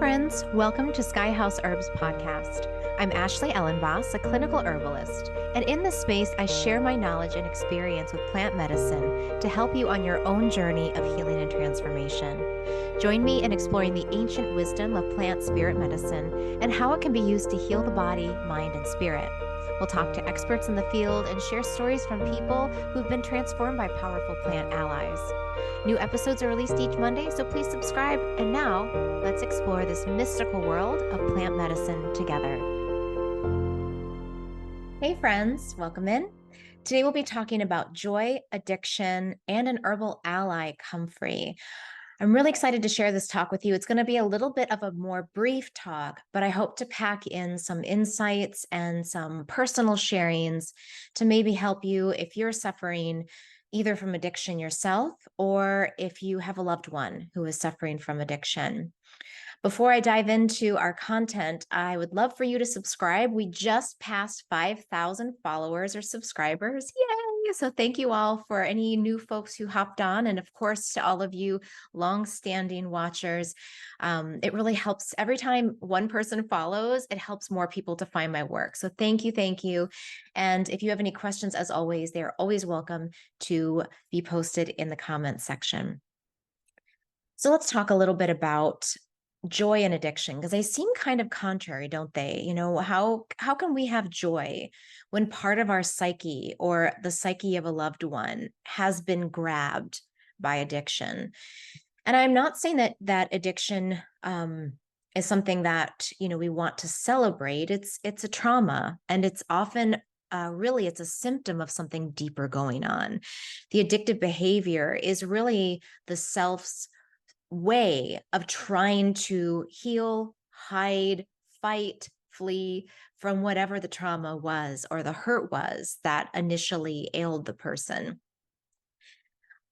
friends. Welcome to Sky House Herbs podcast. I'm Ashley Elenbaas, a clinical herbalist, and in this space, I share my knowledge and experience with plant medicine to help you on your own journey of healing and transformation. Join me in exploring the ancient wisdom of plant spirit medicine and how it can be used to heal the body, mind, and spirit. We'll talk to experts in the field and share stories from people who've been transformed by powerful plant allies. New episodes are released each Monday, so please subscribe. And now, let's explore this mystical world of plant medicine together. Hey friends, welcome in. Today we'll be talking about joy, addiction, and an herbal ally, Comfrey. I'm really excited to share this talk with you. It's going to be a little bit of a more brief talk, but I hope to pack in some insights and some personal sharings to maybe help you if you're suffering either from addiction yourself or if you have a loved one who is suffering from addiction. Before I dive into our content, I would love for you to subscribe. We just passed 5,000 followers or subscribers. Yay! So thank you all for any new folks who hopped on. And of course, to all of you long-standing watchers, it really helps. Every time one person follows, it helps more people to find my work. So thank you, thank you. And if you have any questions, as always, they are always welcome to be posted in the comments section. So let's talk a little bit about joy and addiction, because they seem kind of contrary, don't they? You know, how can we have joy when part of our psyche or the psyche of a loved one has been grabbed by addiction? And I'm not saying that addiction is something that, you know, we want to celebrate. It's a trauma, and it's often really it's a symptom of something deeper going on. The addictive behavior is really the self's way of trying to heal, hide, fight, flee from whatever the trauma was or the hurt was that initially ailed the person.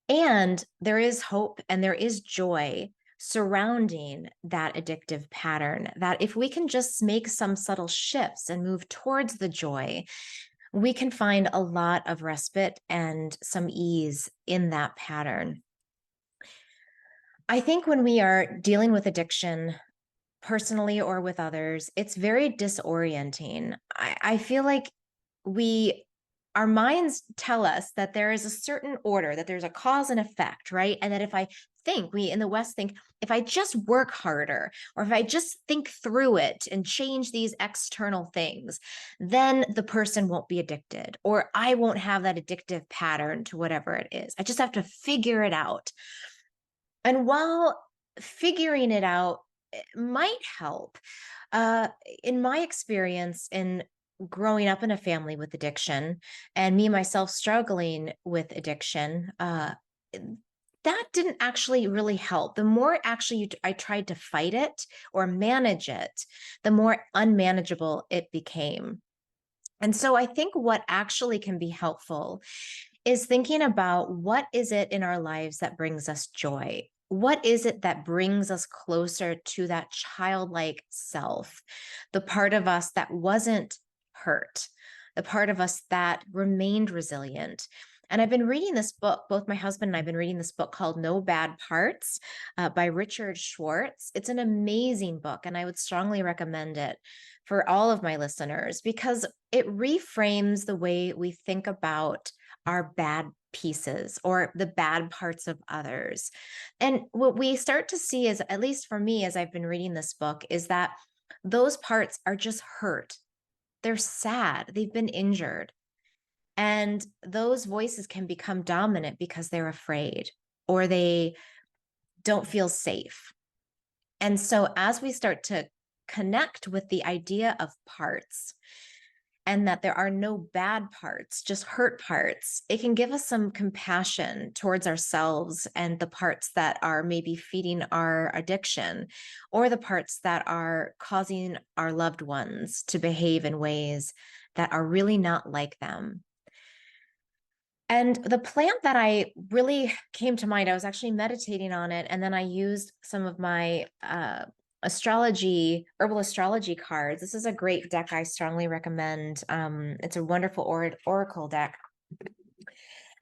And there is hope and there is joy surrounding that addictive pattern, that if we can just make some subtle shifts and move towards the joy, we can find a lot of respite and some ease in that pattern. I think when we are dealing with addiction, personally or with others, it's very disorienting. I feel like our minds tell us that there is a certain order, that there's a cause and effect, right? And that we in the West think, if I just work harder, or if I just think through it and change these external things, then the person won't be addicted, or I won't have that addictive pattern to whatever it is. I just have to figure it out. And while figuring it out might help, in my experience in growing up in a family with addiction and me myself struggling with addiction, that didn't actually really help. The more actually I tried to fight it or manage it, the more unmanageable it became. And so I think what actually can be helpful is thinking about what is it in our lives that brings us joy? What is it that brings us closer to that childlike self, the part of us that wasn't hurt, the part of us that remained resilient? And I've been reading this book, both my husband and I have been reading this book called No Bad Parts by Richard Schwartz. It's an amazing book, and I would strongly recommend it for all of my listeners because it reframes the way we think about our bad pieces or the bad parts of others. And what we start to see is, at least for me, as I've been reading this book, is that those parts are just hurt. They're sad. They've been injured. And those voices can become dominant because they're afraid or they don't feel safe. And so as we start to connect with the idea of parts, and that there are no bad parts, just hurt parts, it can give us some compassion towards ourselves and the parts that are maybe feeding our addiction, or the parts that are causing our loved ones to behave in ways that are really not like them. And the plant that I really came to mind, I was actually meditating on it, and then I used some of my herbal astrology cards. This is a great deck I strongly recommend. It's a wonderful oracle deck.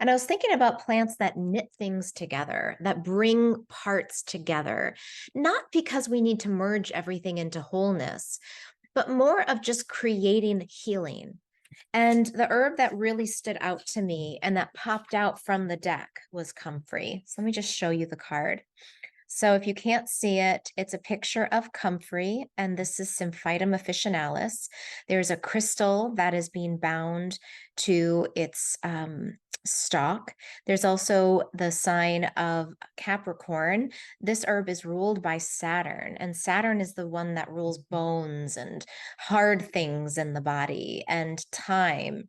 And I was thinking about plants that knit things together, that bring parts together, not because we need to merge everything into wholeness, but more of just creating healing. And the herb that really stood out to me and that popped out from the deck was comfrey. So let me just show you the card. So if you can't see it, it's a picture of comfrey, and this is Symphytum officinalis. There's a crystal that is being bound to its stalk. There's also the sign of Capricorn. This herb is ruled by Saturn, and Saturn is the one that rules bones and hard things in the body and time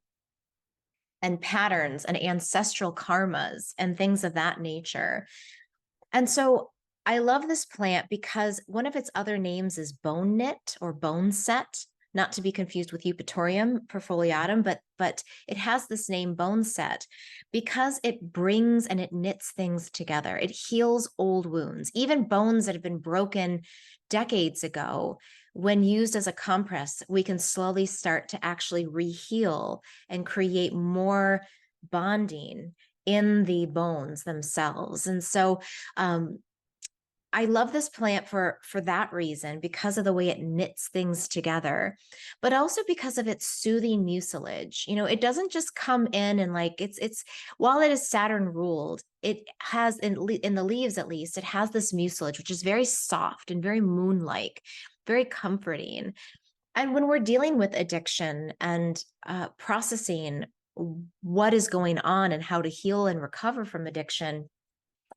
and patterns and ancestral karmas and things of that nature. And so I love this plant because one of its other names is bone knit or bone set, not to be confused with Eupatorium perfoliatum, but it has this name bone set because it brings and it knits things together. It heals old wounds, even bones that have been broken decades ago. When used as a compress, we can slowly start to actually reheal and create more bonding in the bones themselves. And so I love this plant for that reason, because of the way it knits things together, but also because of its soothing mucilage. You know, it doesn't just come in and like it's while it is Saturn ruled, it has in the leaves at least, it has this mucilage which is very soft and very moon-like, very comforting. And when we're dealing with addiction and processing what is going on and how to heal and recover from addiction,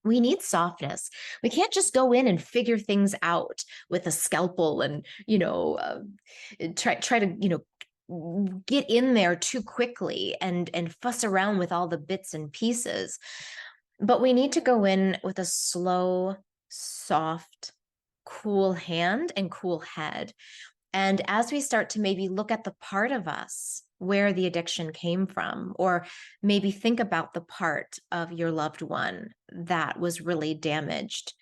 we need softness. We can't just go in and figure things out with a scalpel and, try to, get in there too quickly and fuss around with all the bits and pieces. But we need to go in with a slow, soft, cool hand and cool head. And as we start to maybe look at the part of us where the addiction came from, or maybe think about the part of your loved one that was really damaged,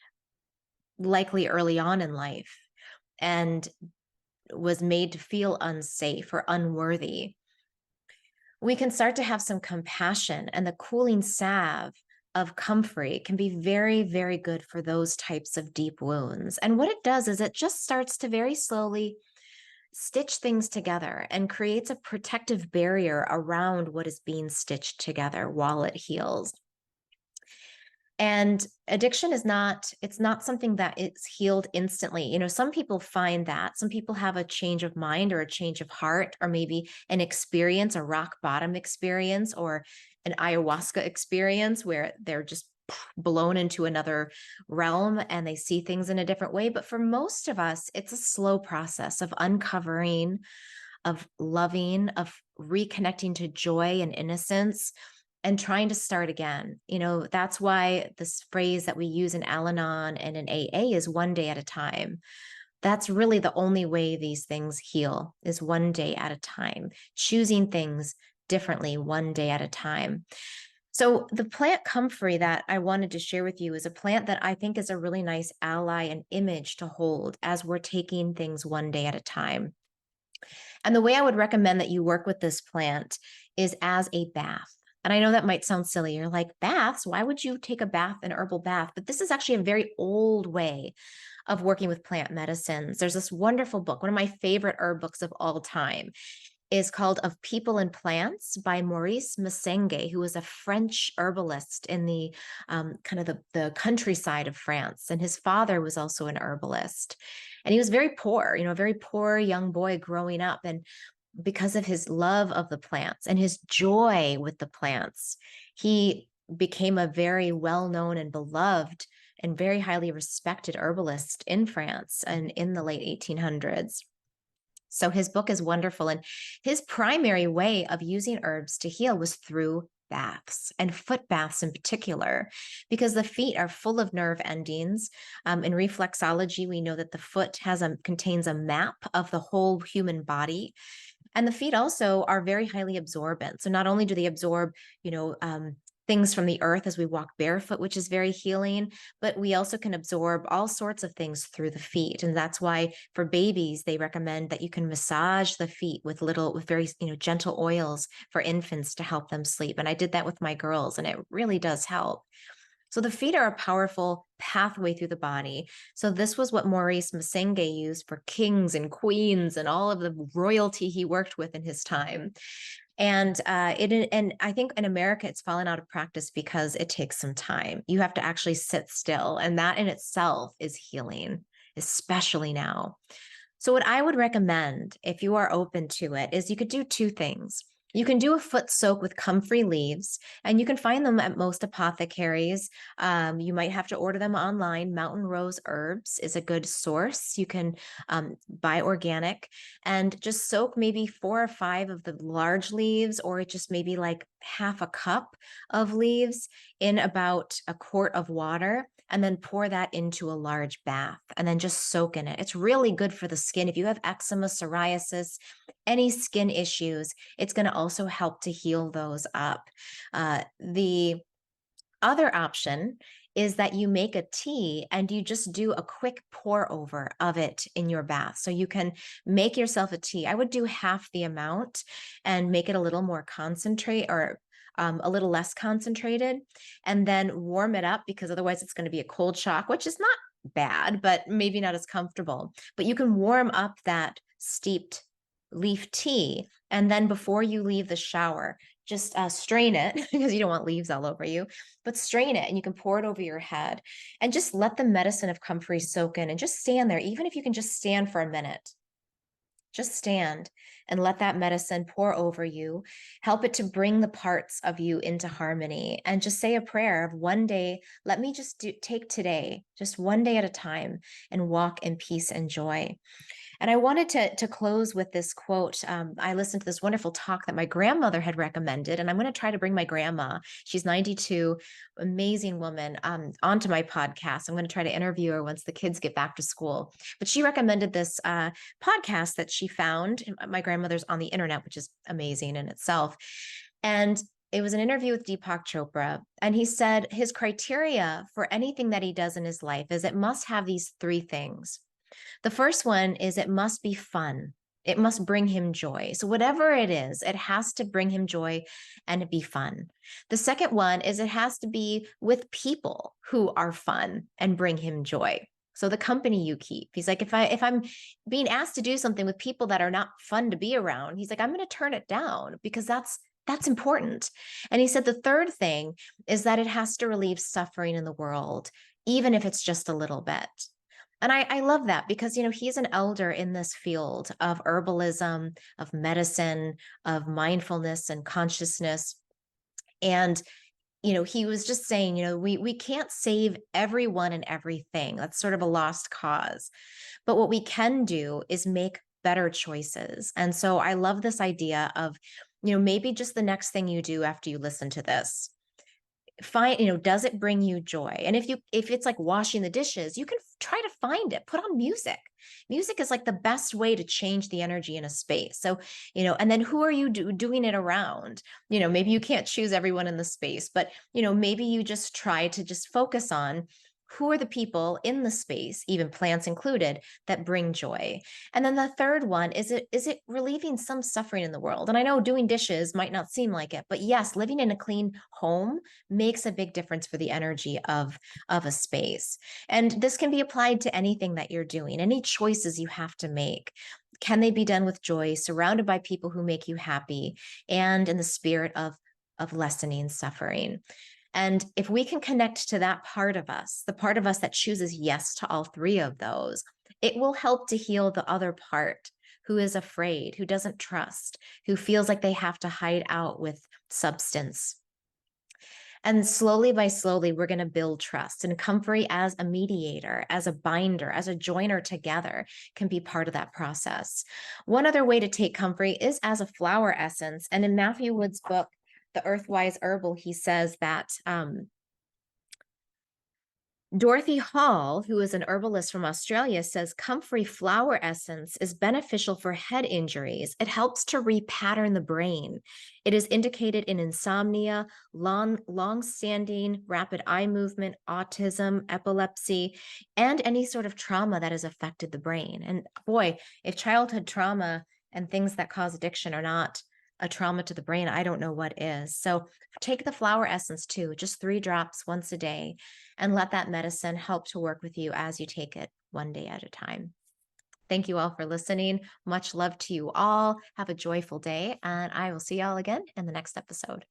likely early on in life, and was made to feel unsafe or unworthy, we can start to have some compassion. And the cooling salve of comfrey can be very, very good for those types of deep wounds. And what it does is it just starts to very slowly stitch things together and creates a protective barrier around what is being stitched together while it heals. And addiction is not, it's not something that it's healed instantly. You know, some people find that some people have a change of mind or a change of heart, or maybe an experience, a rock bottom experience, or an ayahuasca experience where they're just blown into another realm and they see things in a different way. But for most of us, it's a slow process of uncovering, of loving, of reconnecting to joy and innocence, and trying to start again. You know, that's why this phrase that we use in Al-Anon and in AA is one day at a time. That's really the only way these things heal, is one day at a time, choosing things differently one day at a time. So the plant comfrey that I wanted to share with you is a plant that I think is a really nice ally and image to hold as we're taking things one day at a time. And the way I would recommend that you work with this plant is as a bath. And I know that might sound silly. You're like, baths? Why would you take a bath, an herbal bath? But this is actually a very old way of working with plant medicines. There's this wonderful book, one of my favorite herb books of all time, is called Of People and Plants by Maurice Massengue, who was a French herbalist in the kind of the countryside of France. And his father was also an herbalist. And he was very poor, you know, a very poor young boy growing up. And because of his love of the plants and his joy with the plants, he became a very well-known and beloved and very highly respected herbalist in France and in the late 1800s. So his book is wonderful. And his primary way of using herbs to heal was through baths, and foot baths in particular, because the feet are full of nerve endings. In reflexology, we know that the foot contains a map of the whole human body. And the feet also are very highly absorbent. So not only do they absorb, things from the earth as we walk barefoot, which is very healing, but we also can absorb all sorts of things through the feet. And that's why for babies, they recommend that you can massage the feet with very, gentle oils for infants to help them sleep. And I did that with my girls, and it really does help. So the feet are a powerful pathway through the body. So this was what Maurice Masenge used for kings and queens and all of the royalty he worked with in his time. And and I think in America it's fallen out of practice because it takes some time. You have to actually sit still, and that in itself is healing, especially now. So what I would recommend, if you are open to it, is you could do two things. You can do a foot soak with comfrey leaves, and you can find them at most apothecaries. You might have to order them online. Mountain Rose Herbs is a good source. You can buy organic and just soak maybe 4 or 5 of the large leaves, or just maybe like half a cup of leaves in about a quart of water, and then pour that into a large bath and then just soak in it. It's really good for the skin. If you have eczema, psoriasis, any skin issues, it's going to also help to heal those up. The other option is that you make a tea and you just do a quick pour over of it in your bath. So you can make yourself a tea. I would do half the amount and make it a little more concentrate, or a little less concentrated, and then warm it up, because otherwise it's going to be a cold shock, which is not bad, but maybe not as comfortable. But you can warm up that steeped leaf tea, and then before you leave the shower, just strain it because you don't want leaves all over you, but strain it and you can pour it over your head and just let the medicine of comfrey soak in, and just stand there. Even if you can just stand for a minute, just stand and let that medicine pour over you. Help it to bring the parts of you into harmony, and just say a prayer of, one day, let me just take today, just one day at a time, and walk in peace and joy. And I wanted to close with this quote. I listened to this wonderful talk that my grandmother had recommended, and I'm going to try to bring my grandma. She's 92, amazing woman, onto my podcast. I'm going to try to interview her once the kids get back to school. But she recommended this podcast that she found. My grandmother's on the internet, which is amazing in itself. And it was an interview with Deepak Chopra, and he said his criteria for anything that he does in his life is it must have these 3 things. The first one is it must be fun. It must bring him joy. So whatever it is, it has to bring him joy and be fun. The second one is it has to be with people who are fun and bring him joy. So the company you keep. He's like, if I'm being asked to do something with people that are not fun to be around, he's like, I'm going to turn it down, because that's important. And he said the third thing is that it has to relieve suffering in the world, even if it's just a little bit. And I love that, because, he's an elder in this field of herbalism, of medicine, of mindfulness and consciousness. And, he was just saying, we can't save everyone and everything. That's sort of a lost cause. But what we can do is make better choices. And so I love this idea of, maybe just the next thing you do after you listen to this, does it bring you joy? And if it's like washing the dishes, you can try to find it. Put on music is like the best way to change the energy in a space. So, and then who are you doing it around? Maybe you can't choose everyone in the space, but maybe you just try to just focus on who are the people in the space, even plants included, that bring joy. And then the third one is it relieving some suffering in the world? And I know doing dishes might not seem like it, but yes, living in a clean home makes a big difference for the energy of a space. And this can be applied to anything that you're doing, any choices you have to make. Can they be done with joy, surrounded by people who make you happy, and in the spirit of lessening suffering? And if we can connect to that part of us, the part of us that chooses yes to all 3 of those, it will help to heal the other part who is afraid, who doesn't trust, who feels like they have to hide out with substance. And slowly by slowly, we're going to build trust. And Comfrey, as a mediator, as a binder, as a joiner together, can be part of that process. One other way to take Comfrey is as a flower essence. And in Matthew Wood's book, The Earthwise Herbal, he says that Dorothy Hall, who is an herbalist from Australia, says comfrey flower essence is beneficial for head injuries. It helps to repattern the brain. It is indicated in insomnia, long-standing rapid eye movement, autism, epilepsy, and any sort of trauma that has affected the brain. And boy, if childhood trauma and things that cause addiction are not a trauma to the brain, I don't know what is. So take the flower essence too, just 3 drops once a day, and let that medicine help to work with you as you take it one day at a time. Thank you all for listening. Much love to you all. Have a joyful day, and I will see y'all again in the next episode.